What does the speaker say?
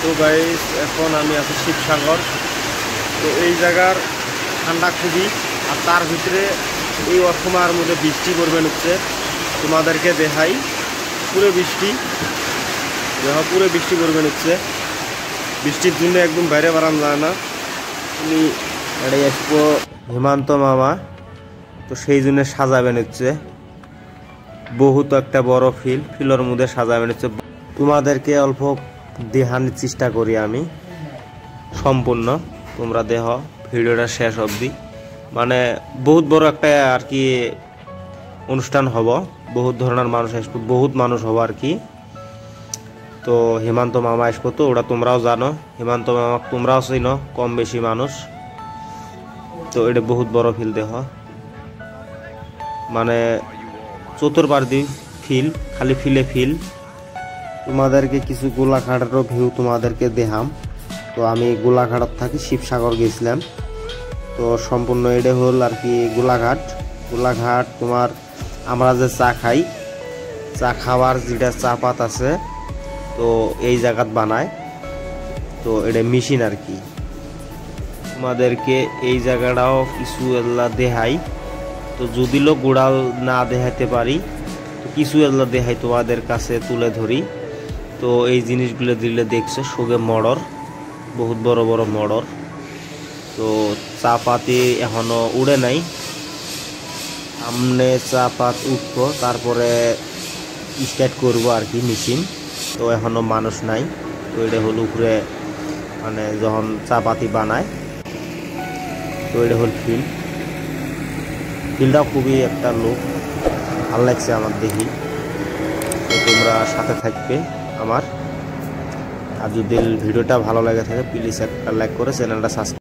তো গাইস এখন আমি আছি শিবসাগর। তো এই জায়গার ঠান্ডা খুবই, আর তার ভিতরে এই অসময়ের মধ্যে বৃষ্টি পড়বে হচ্ছে। তোমাদেরকে দেখাই পুরো বৃষ্টি, দেখো পুরো বৃষ্টি পড়বে হচ্ছে। বৃষ্টির জন্য একদম বাইরে বাড়ানো যায় না। তুমি এটাই আসবো হেমন্ত মামা, তো সেই জন্য সাজাবেন হচ্ছে। বহুত একটা বড় ফিলের মধ্যে সাজাবেন হচ্ছে। তোমাদেরকে অল্প দেখানোর চেষ্টা করি আমি সম্পূর্ণ, তোমরা দেহ ভিডিওটা শেষ অবধি। মানে বহুত বড় একটা আর কি অনুষ্ঠান হব, বহুত ধরনের মানুষ আসবো, বহুত মানুষ হব আর কি। তো হেমন্ত মামা আসবো, তো ওটা তোমরাও জানো, হেমন্ত মামা তোমরাও চিনো কম বেশি মানুষ। তো এটা বহুত বড় ফিল দেহ, মানে চতুর্পার্শ্বে ফিল, খালি ফিল। তোমাদেরকে কিছু গোলাঘাটেরও ভিউ তোমাদেরকে দেখাম। তো আমি গোলাঘাট থাকি শিবসাগর গেছিলাম। তো সম্পূর্ণ এটা হল আর কি গোলাঘাট তোমার আমরা যে চা খাই, চা খাওয়ার যেটা চা পাত আছে, তো এই জায়গাত বানায়। তো এটা মেশিন আর কি। তোমাদেরকে এই জায়গাটাও কিছু এল্লা দেখাই। তো যদি লোক গোড়াল না দেখাইতে পারি, তো কিছু এল্লা দেখাই তোমাদের কাছে তুলে ধরি। তো এই জিনিসগুলো দিলে দেখছো সঙ্গে মড়র, বহুত বড় বড় মড়র। তো চা পাতি এখনো উড়ে নাই, সামনে চা পাত উঠবো, তারপরে স্টার্ট করবো আর কি মেশিন। তো এখনো মানুষ নাই। তো এটা হল উপরে মানে যখন চা পাতি বানায়। তো এটা হল ফিলটাও খুবই একটা লোক ভাল লাগছে আমার দেখি। তো তোমরা সাথে থাকবে আমার। আর যদি ভিডিওটা ভালো লাগে থাকে প্লিজ একটা লাইক করে চ্যানেলটা সাবস্ক্রাইব